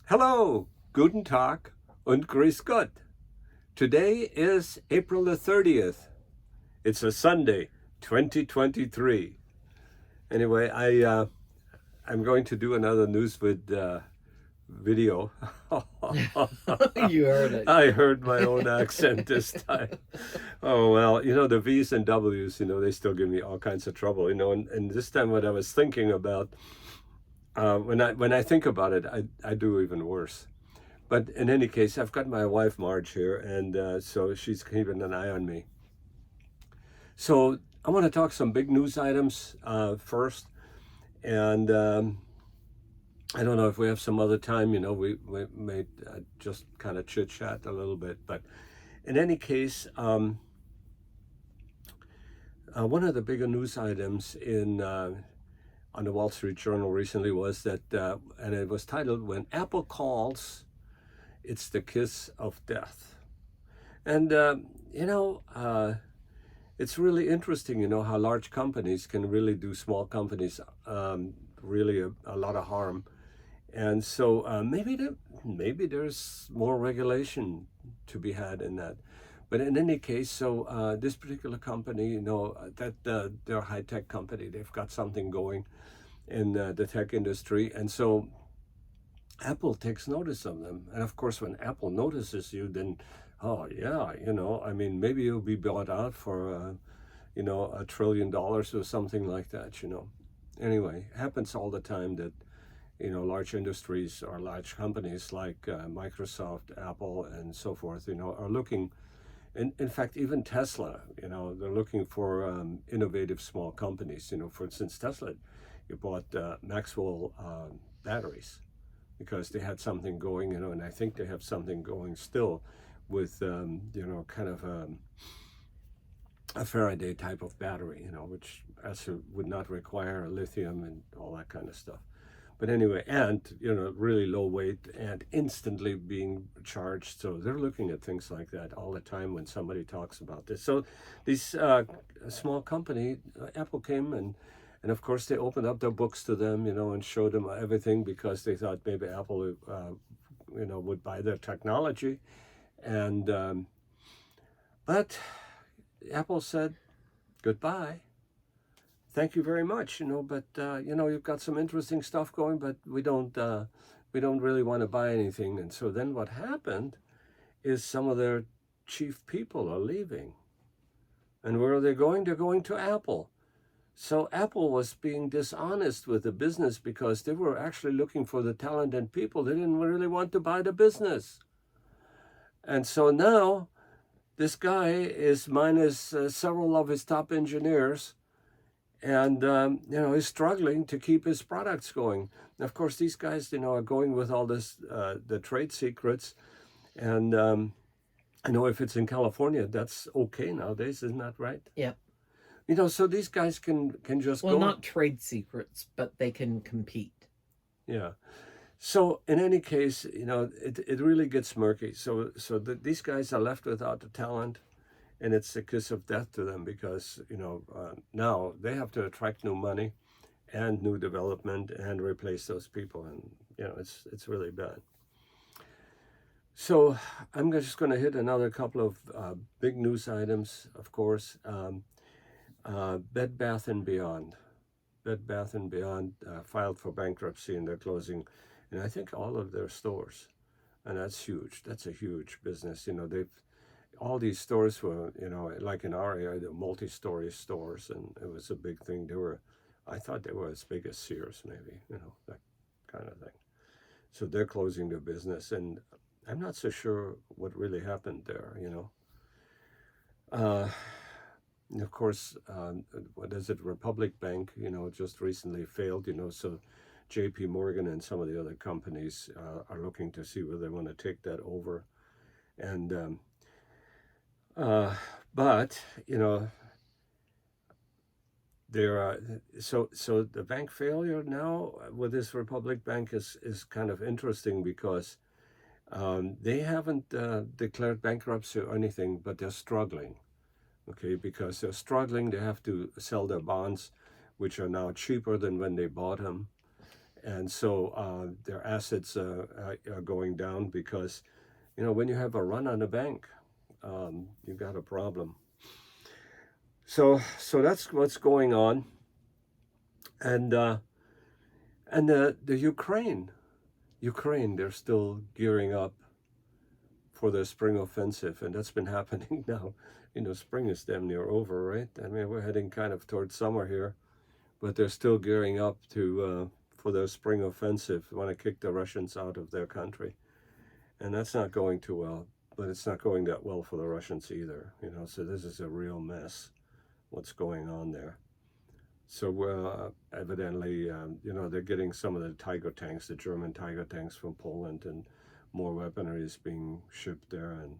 Hello, guten Tag und grüß Gott. Today is April the 30th. It's a Sunday, 2023. Anyway, I'm going to do another Newswit video. You heard it. I heard my own accent this time. Oh, well, the V's and W's, they still give me all kinds of trouble, and this time what I was thinking about, when I think about it, I do even worse. But in any case, I've got my wife Marge here, and so she's keeping an eye on me. So I want to talk some big news items first, and I don't know if we have some other time. We may just kind of chit chat a little bit, but in any case, one of the bigger news items on the Wall Street Journal recently was that, and it was titled "When Apple Calls, It's the Kiss of Death." And, it's really interesting, how large companies can really do small companies really a lot of harm. And so maybe there's more regulation to be had in that. But in any case, so this particular company, that they're a high-tech company. They've got something going in the tech industry. And so Apple takes notice of them. And of course, when Apple notices you, then, oh yeah, maybe you'll be bought out for, $1 trillion or something like that, Anyway, it happens all the time that, large industries or large companies like Microsoft, Apple, and so forth, are looking, in fact, even Tesla, they're looking for innovative small companies. For instance, Tesla, you bought Maxwell batteries, because they had something going, and I think they have something going still with, kind of a Faraday type of battery, which also would not require lithium and all that kind of stuff. But anyway, and, really low weight and instantly being charged. So they're looking at things like that all the time when somebody talks about this. So these small company, Apple came and of course, they opened up their books to them, and showed them everything because they thought maybe Apple, would buy their technology. And but Apple said goodbye. Thank you very much, but you've got some interesting stuff going, but we don't really want to buy anything. And so then what happened is some of their chief people are leaving. And where are they going? They're going to Apple. So Apple was being dishonest with the business because they were actually looking for the talent and people. They didn't really want to buy the business. And so now this guy is minus several of his top engineers, and he's struggling to keep his products going. And of course, these guys, are going with all this, the trade secrets. And I know if it's in California, that's okay nowadays, isn't that right? Yep. So these guys can just Well, go. not trade secrets, but they can compete. Yeah. So in any case, it really gets murky. So these guys are left without the talent, and it's a kiss of death to them because, now they have to attract new money and new development and replace those people. And, it's really bad. So I'm just going to hit another couple of big news items, of course. Bed Bath & Beyond. Bed Bath & Beyond filed for bankruptcy, and they're closing, and I think all of their stores. And that's huge. That's a huge business. All these stores were, like in our area, they're multi-story stores, and it was a big thing. I thought they were as big as Sears, maybe, that kind of thing. So they're closing their business, and I'm not so sure what really happened there, Of course, what is it? Republic Bank, just recently failed, so JP Morgan and some of the other companies are looking to see whether they want to take that over. And, but, there are, so the bank failure now with this Republic Bank is kind of interesting because they haven't declared bankruptcy or anything, but they're struggling. Okay, because they're struggling, they have to sell their bonds, which are now cheaper than when they bought them. And so their assets are going down because, when you have a run on the bank, you got a problem. So that's what's going on, and the Ukraine, they're still gearing up for the spring offensive, and that's been happening now. Spring is damn near over, right? I mean, we're heading kind of towards summer here, but they're still gearing up to for their spring offensive. They want to kick the Russians out of their country, and that's not going too well. But it's not going that well for the Russians either. So this is a real mess. What's going on there? So evidently, they're getting some of the Tiger tanks, the German Tiger tanks from Poland, and more weaponry is being shipped there. And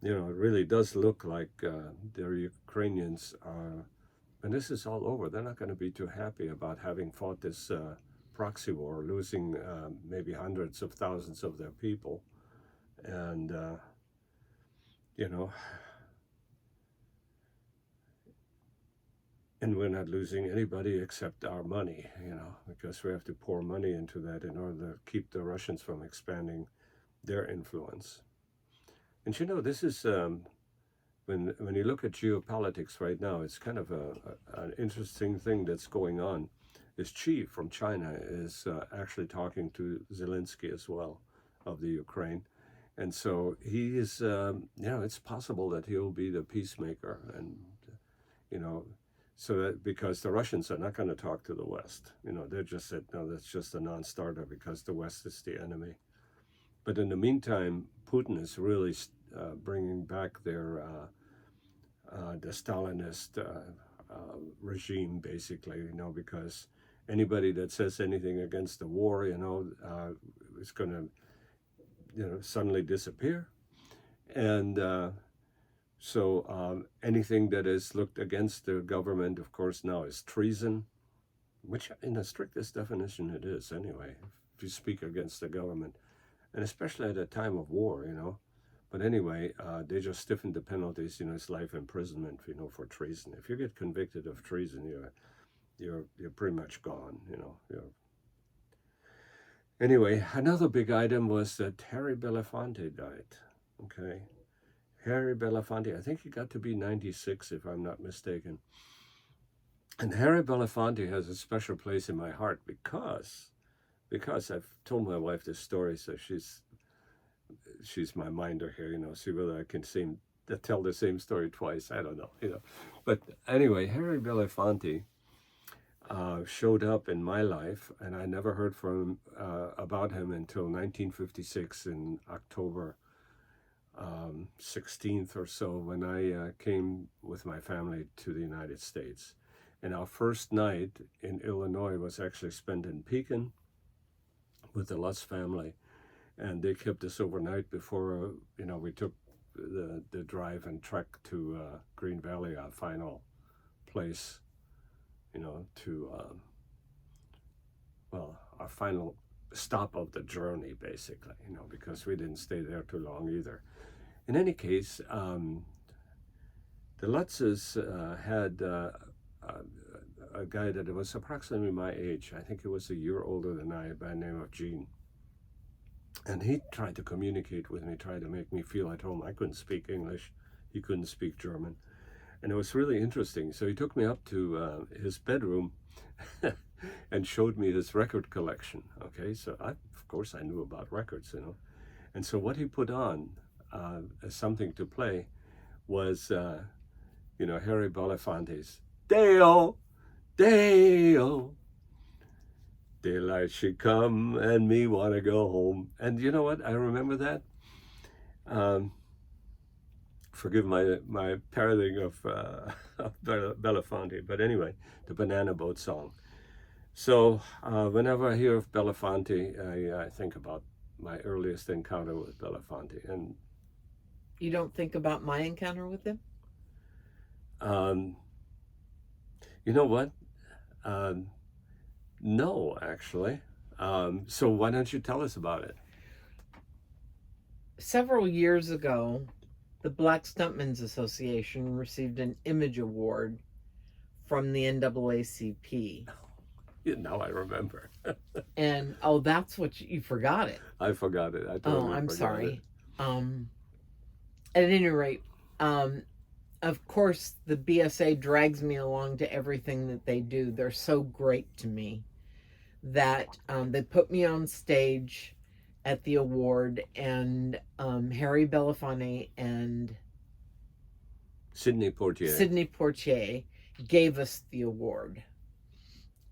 it really does look like the Ukrainians are, and this is all over. They're not going to be too happy about having fought this proxy war, losing maybe hundreds of thousands of their people, and you know. And we're not losing anybody except our money, because we have to pour money into that in order to keep the Russians from expanding their influence. And this is when you look at geopolitics right now, it's kind of an interesting thing that's going on. This Xi from China is actually talking to Zelensky as well of the Ukraine. And so he is, it's possible that he'll be the peacemaker. And, so that because the Russians are not going to talk to the West, they just said, no, that's just a non-starter because the West is the enemy. But in the meantime, Putin is really bringing back their the Stalinist regime, basically, because anybody that says anything against the war, is going to, suddenly disappear. And so anything that is looked against the government, of course, now is treason, which in the strictest definition it is anyway, if you speak against the government, and especially at a time of war, But anyway, they just stiffened the penalties, it's life imprisonment, for treason. If you get convicted of treason, you're pretty much gone, Anyway, another big item was that Harry Belafonte died, okay? Harry Belafonte, I think he got to be 96, if I'm not mistaken. And Harry Belafonte has a special place in my heart because I've told my wife this story, so she's my minder here, see whether I can tell the same story twice. I don't know, But anyway, Harry Belafonte showed up in my life, and I never heard about him until 1956 in October 16th or so, when I came with my family to the United States. And our first night in Illinois was actually spent in Pekin with the Lutz family. And they kept us overnight before, we took the drive and trek to Green Valley, our final place, to, our final stop of the journey, basically, because we didn't stay there too long either. In any case, the Lutzes had a guy that was approximately my age. I think he was a year older than I, by the name of Gene. And he tried to communicate with me, tried to make me feel at home. I couldn't speak English. He couldn't speak German. And it was really interesting. So he took me up to his bedroom and showed me his record collection. Okay, so of course I knew about records, And so what he put on as something to play was, Harry Belafonte's Deo, Deo. Daylight should come and me want to go home. And you know what? I remember that. Forgive my parroting of Belafonte, but anyway, the Banana Boat song. So whenever I hear of Belafonte, I think about my earliest encounter with Belafonte. And you don't think about my encounter with him? You know what? No, actually. So why don't you tell us about it? Several years ago, the Black Stuntmen's Association received an image award from the NAACP. Now I remember. And oh, that's what you forgot it. I forgot it. I Oh, totally I'm forgot it. sorry. Um, at any rate, um, of course, the BSA drags me along to everything that they do. They're so great to me that they put me on stage at the award, and Harry Belafonte and Sidney Portier. Sidney Poitier gave us the award.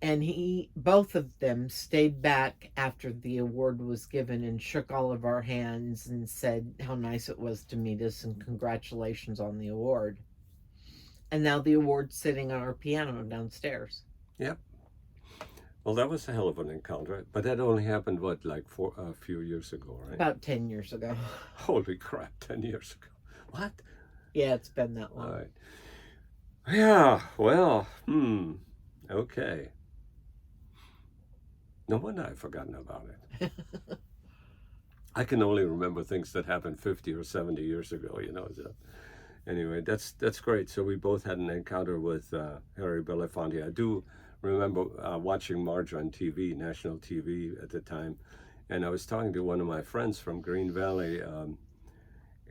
And both of them stayed back after the award was given and shook all of our hands and said how nice it was to meet us and congratulations on the award. And now the award's sitting on our piano downstairs. Yep. Well, that was a hell of an encounter, but that only happened what, like a few years ago, right? About 10 years ago. Holy crap, 10 years ago. What? Yeah, it's been that long. All right. Yeah. Well. Okay. No wonder I've forgotten about it. I can only remember things that happened 50 or 70 years ago. So anyway, that's great. So we both had an encounter with Harry Belafonte. I do remember watching Marge on TV, national TV at the time, and I was talking to one of my friends from Green Valley,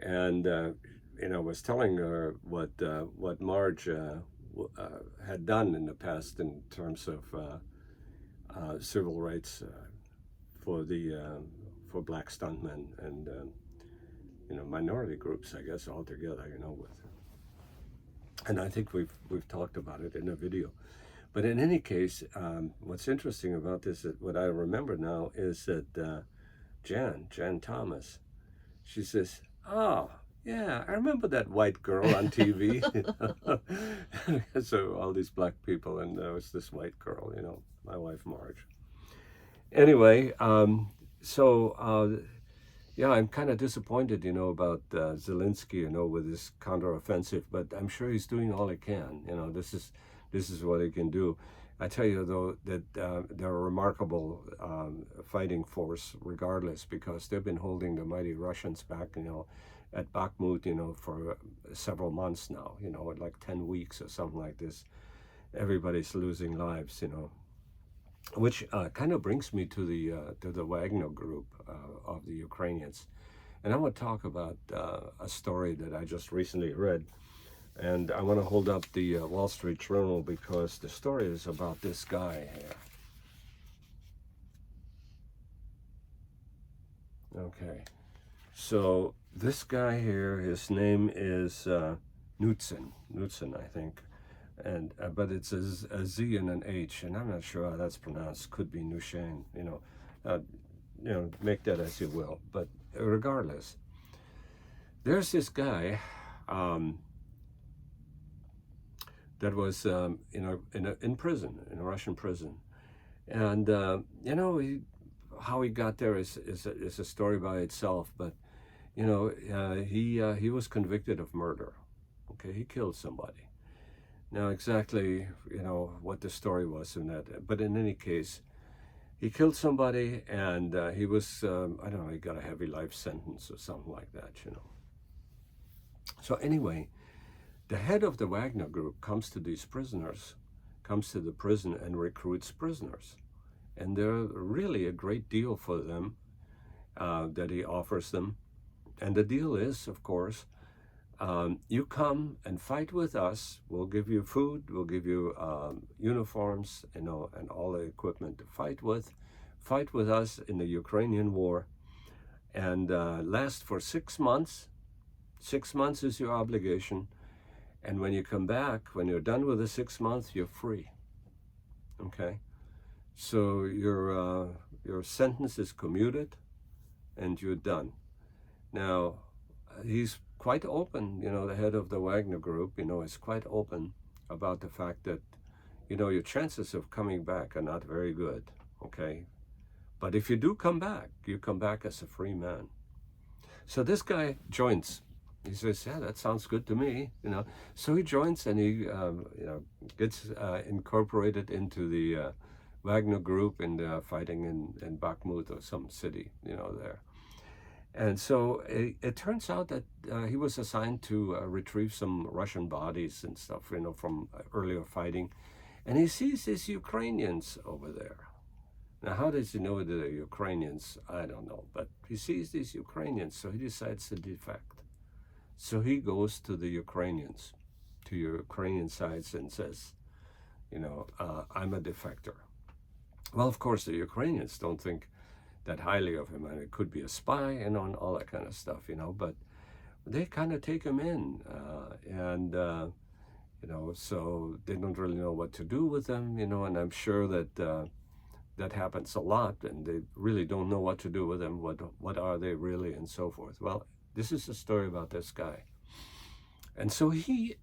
and was telling her what Marge had done in the past in terms of civil rights for black stuntmen and minority groups, I guess, altogether. And I think we've talked about it in a video. But in any case, what's interesting about this, what I remember now, is that Jan Thomas, she says, "Oh, yeah, I remember that white girl on TV." So all these black people, and there was this white girl, my wife Marge. Anyway, yeah, I'm kind of disappointed, about Zelensky, with his counteroffensive, but I'm sure he's doing all he can. This is what he can do. I tell you, though, that they're a remarkable fighting force regardless, because they've been holding the mighty Russians back, at Bakhmut, for several months now, like 10 weeks or something like this. Everybody's losing lives, which kind of brings me to the Wagner group of the Ukrainians. And I want to talk about a story that I just recently read. And I want to hold up the Wall Street Journal because the story is about this guy here. Okay, so this guy here, his name is Knudsen, I think, and but it's a Z and an H, and I'm not sure how that's pronounced. Could be Nushen, make that as you will. But regardless, there's this guy. That was in prison, in a Russian prison, and how he got there is a story by itself. But he was convicted of murder. Okay, he killed somebody. Now exactly what the story was in that, but in any case, he killed somebody, and he was I don't know, he got a heavy life sentence or something like that. So anyway. The head of the Wagner group comes to these prisoners, comes to the prison and recruits prisoners. And they're really a great deal for them that he offers them. And the deal is, of course, you come and fight with us. We'll give you food, we'll give you uniforms, and all the equipment to fight with. Fight with us in the Ukrainian war and last for 6 months. 6 months is your obligation. And when you come back, when you're done with the 6 months, you're free. Okay, so your sentence is commuted, and you're done. Now, he's quite open. The head of the Wagner Group, is quite open about the fact that, your chances of coming back are not very good. Okay, but if you do come back, you come back as a free man. So this guy joins. He says, "Yeah, that sounds good to me." So he joins, and he, gets incorporated into the Wagner group and fighting in Bakhmut or some city, there. And so it turns out that he was assigned to retrieve some Russian bodies and stuff, from earlier fighting. And he sees these Ukrainians over there. Now, how does he know they're Ukrainians? I don't know. But he sees these Ukrainians, so he decides to defect. So he goes to the Ukrainians, to Ukrainian sides, and says, I'm a defector. Well, of course, the Ukrainians don't think that highly of him, and it could be a spy and on all that kind of stuff, but they kind of take him in, and so they don't really know what to do with him, and I'm sure that that happens a lot, and they really don't know what to do with him. What are they really, and so forth. Well, this is a story about this guy, and so he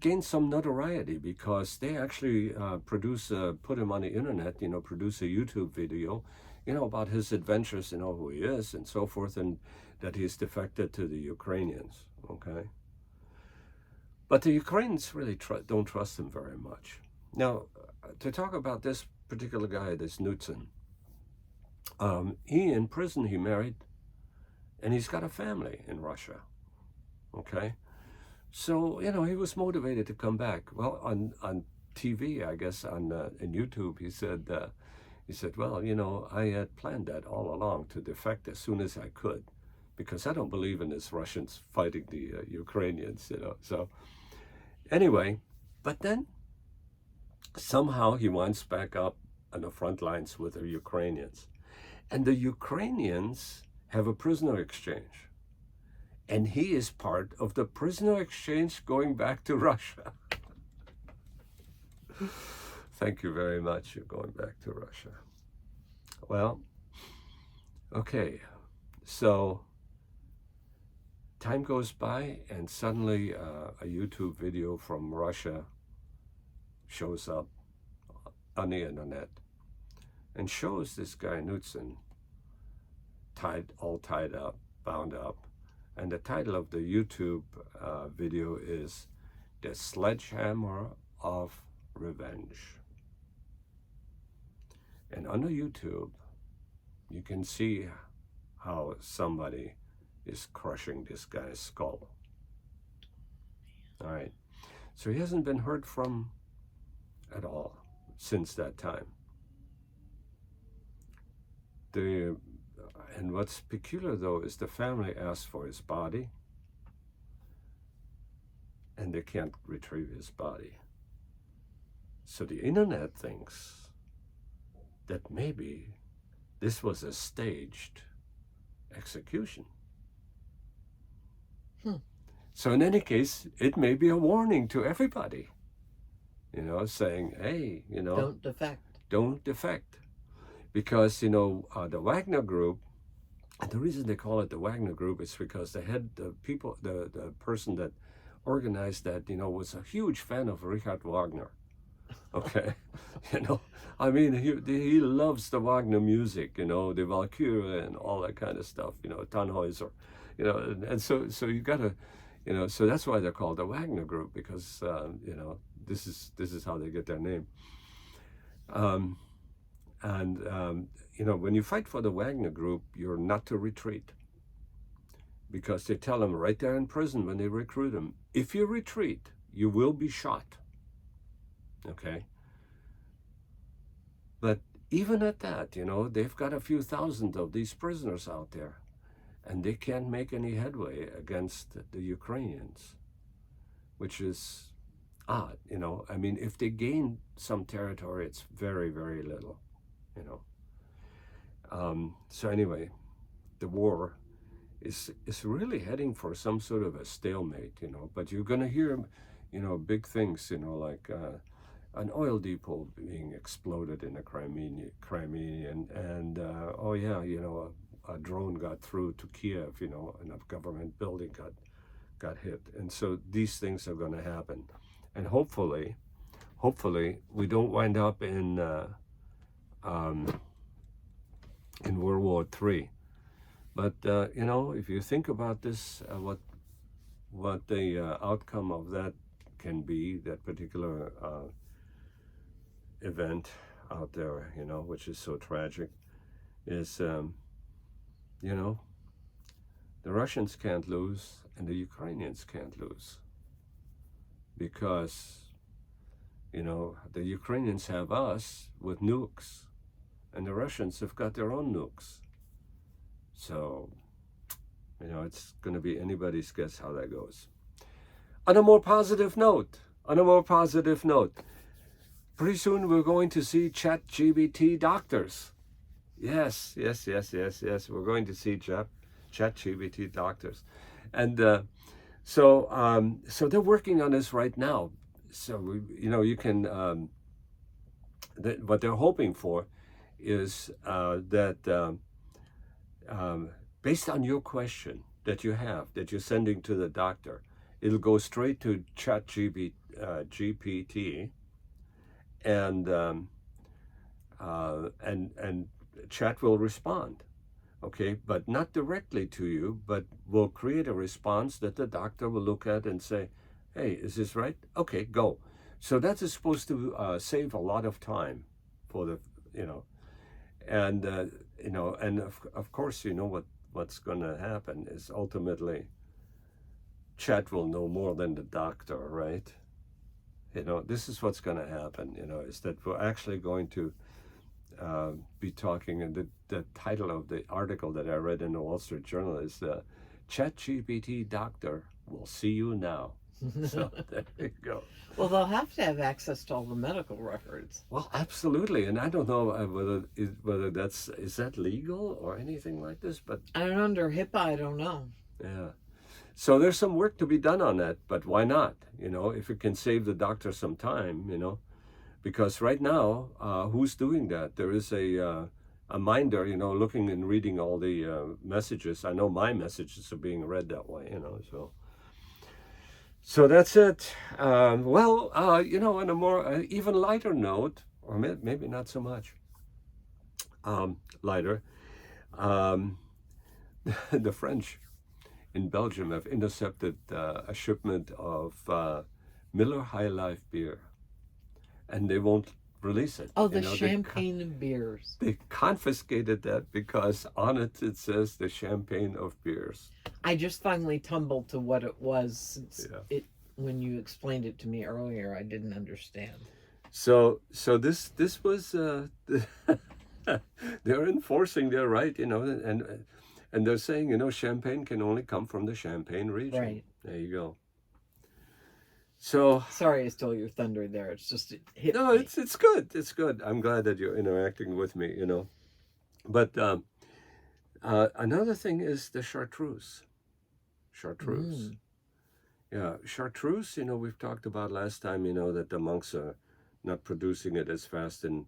gained some notoriety because they actually put him on the internet, produce a YouTube video, about his adventures, who he is and so forth, and that he's defected to the Ukrainians, okay? But the Ukrainians really don't trust him very much. Now, to talk about this particular guy, this Knutson, he in prison, he married, and he's got a family in Russia, okay? So, he was motivated to come back. Well, on TV, I guess, on YouTube, he said, well, I had planned that all along to defect as soon as I could, because I don't believe in this Russians fighting the Ukrainians, So anyway, but then somehow he winds back up on the front lines with the Ukrainians. And the Ukrainians have a prisoner exchange. And he is part of the prisoner exchange going back to Russia. Thank you very much. You're going back to Russia. Well, okay. So time goes by, and suddenly a YouTube video from Russia shows up on the internet and shows this guy Knutson all tied up, bound up. And the title of the YouTube video is The Sledgehammer of Revenge. And on the YouTube, you can see how somebody is crushing this guy's skull. All right. So he hasn't been heard from at all since that time. And what's peculiar, though, is the family asked for his body, and they can't retrieve his body. So the internet thinks that maybe this was a staged execution. So in any case, it may be a warning to everybody, saying, hey, don't defect. Don't defect. Because, the Wagner Group, and the reason they call it the Wagner Group is because the person that organized that, was a huge fan of Richard Wagner. Okay, he loves the Wagner music, the Valkyrie and all that kind of stuff, Tannhäuser, and so you gotta, so that's why they're called the Wagner Group, because this is how they get their name. When you fight for the Wagner Group, you're not to retreat, because they tell them right there in prison when they recruit them, if you retreat, you will be shot. Okay? But even at that, they've got a few thousand of these prisoners out there, and they can't make any headway against the Ukrainians, which is odd, if they gain some territory, it's very, very little, So anyway, the war is really heading for some sort of a stalemate, but you're going to hear, big things, like an oil depot being exploded in the Crimea, and a drone got through to Kiev, and a government building got hit. And so these things are going to happen. And hopefully we don't wind up in World War III. But, if you think about this, what the outcome of that can be, that particular event out there, which is so tragic, is, the Russians can't lose and the Ukrainians can't lose, because The Ukrainians have us with nukes, and the Russians have got their own nukes. So, it's going to be anybody's guess how that goes. On a more positive note, pretty soon we're going to see ChatGPT doctors. Yes. We're going to see ChatGPT doctors, and so they're working on this right now. So you can. What they're hoping for is that based on your question that you're sending to the doctor, it'll go straight to GPT, and Chat will respond. Okay, but not directly to you, but will create a response that the doctor will look at and say, "Hey, is this right? Okay, go." So that is supposed to save a lot of time for the, and and of course, what's going to happen is ultimately Chat will know more than the doctor, right? This is what's going to happen. Is that we're actually going to be talking, and the title of the article that I read in the Wall Street Journal is ChatGPT Doctor Will See You Now. So there you go. Well, they'll have to have access to all the medical records. Well, absolutely, and I don't know whether is that legal or anything like this, but Under HIPAA, I don't know. Yeah. So there's some work to be done on that, but why not? If it can save the doctor some time, because right now, who's doing that? There is a minder, looking and reading all the messages. I know my messages are being read that way, so that's it. On a more even lighter note, or maybe not so much lighter, the French in Belgium have intercepted a shipment of Miller High Life beer, and they won't release it. Oh, the champagne of beers. They confiscated that because on it says the champagne of beers. I just finally tumbled to what it was since when you explained it to me earlier, I didn't understand. So this was they're enforcing their right, and they're saying, champagne can only come from the Champagne region. Right. There you go. So sorry I stole your thunder there. It's just it hit me. It's good. It's good. I'm glad that you're interacting with me, But another thing is the chartreuse. Chartreuse. Yeah, chartreuse, we've talked about last time, that the monks are not producing it as fast, and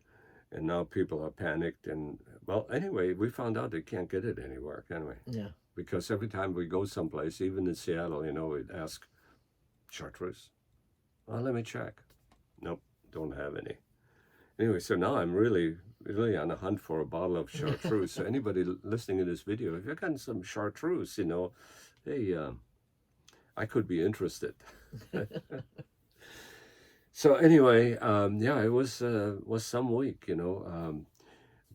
now people are panicked. And, well, anyway, we found out they can't get it anywhere, can we? Yeah. Because every time we go someplace, even in Seattle, we'd ask, chartreuse? Well, let me check. Nope, don't have any. Anyway, so now I'm really on a hunt for a bottle of chartreuse. So anybody listening to this video, if you're getting some chartreuse, hey, I could be interested. So anyway, it was some week,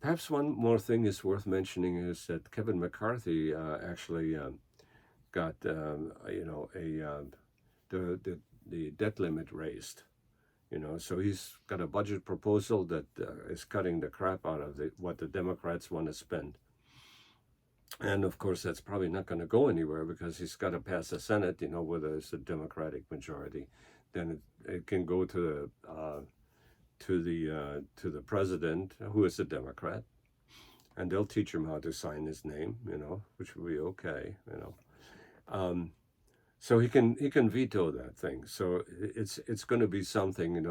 Perhaps one more thing is worth mentioning is that Kevin McCarthy actually got the debt limit raised. So he's got a budget proposal that is cutting the crap out of what the Democrats want to spend. And of course, that's probably not going to go anywhere because he's got to pass the Senate, whether it's a Democratic majority. Then it can go to the president, who is a Democrat, and they'll teach him how to sign his name, which will be okay, So he can veto that thing. So it's going to be something, and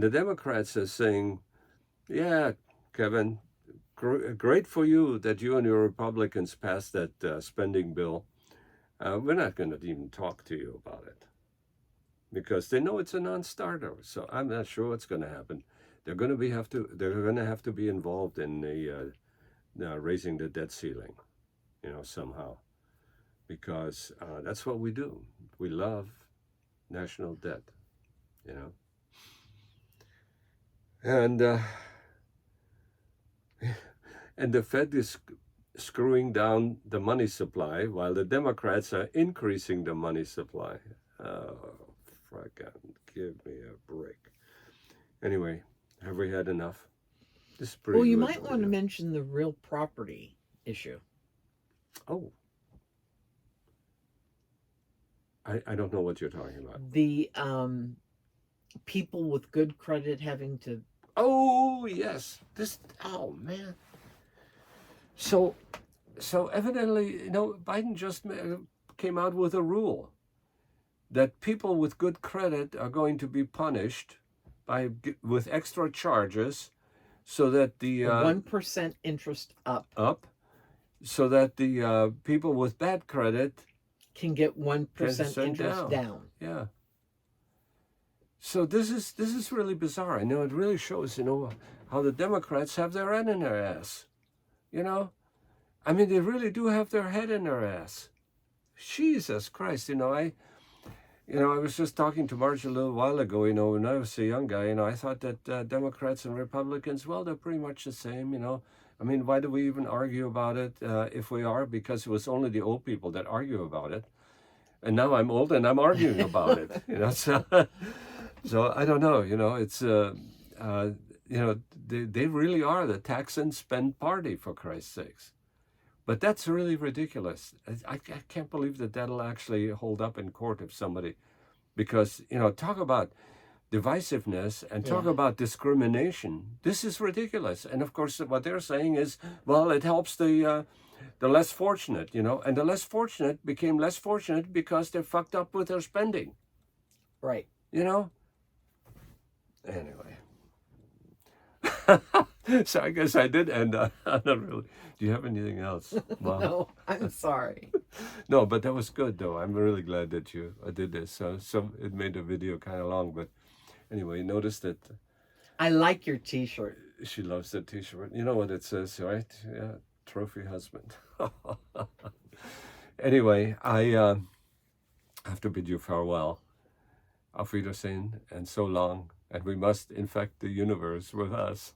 the Democrats are saying, yeah, Kevin, great for you that you and your Republicans passed that spending bill. We're not going to even talk to you about it because they know it's a non-starter. So I'm not sure what's going to happen. They're going to have to be involved in the raising the debt ceiling, somehow. Because that's what we do. We love national debt, And and the Fed is screwing down the money supply while the Democrats are increasing the money supply. frickin' give me a break. Anyway, have we had enough? This is pretty Well, you good, might want to mention the real property issue. Oh. I don't know what you're talking about. The people with good credit having to. Oh, yes. Oh, man. So evidently, Biden just came out with a rule that people with good credit are going to be punished with extra charges, so that the 1% interest up, so that the people with bad credit can get 1% 10% interest down. Yeah. So this is really bizarre. It really shows, how the Democrats have their head in their ass. I mean, they really do have their head in their ass. Jesus Christ, I was just talking to Marge a little while ago, when I was a young guy, I thought that Democrats and Republicans, well, they're pretty much the same, I mean, why do we even argue about it if we are? Because it was only the old people that argue about it. And now I'm old and I'm arguing about it, so I don't know, it's, they really are the tax and spend party, for Christ's sakes. But that's really ridiculous. I can't believe that that'll actually hold up in court if somebody, because, talk about divisiveness and talk about discrimination. This is ridiculous. And of course, what they're saying is, well, it helps the less fortunate, and the less fortunate became less fortunate because they're fucked up with their spending. Right. Anyway. So I guess I did end on a really. Do you have anything else? Wow. No, I'm sorry. No, but that was good, though. I'm really glad that you did this. So it made the video kind of long, but anyway, notice that. I like your T-shirt. She loves that T-shirt. You know what it says, right? Yeah, trophy husband. Anyway, I have to bid you farewell. Auf Wiedersehen, and so long. And we must infect the universe with us.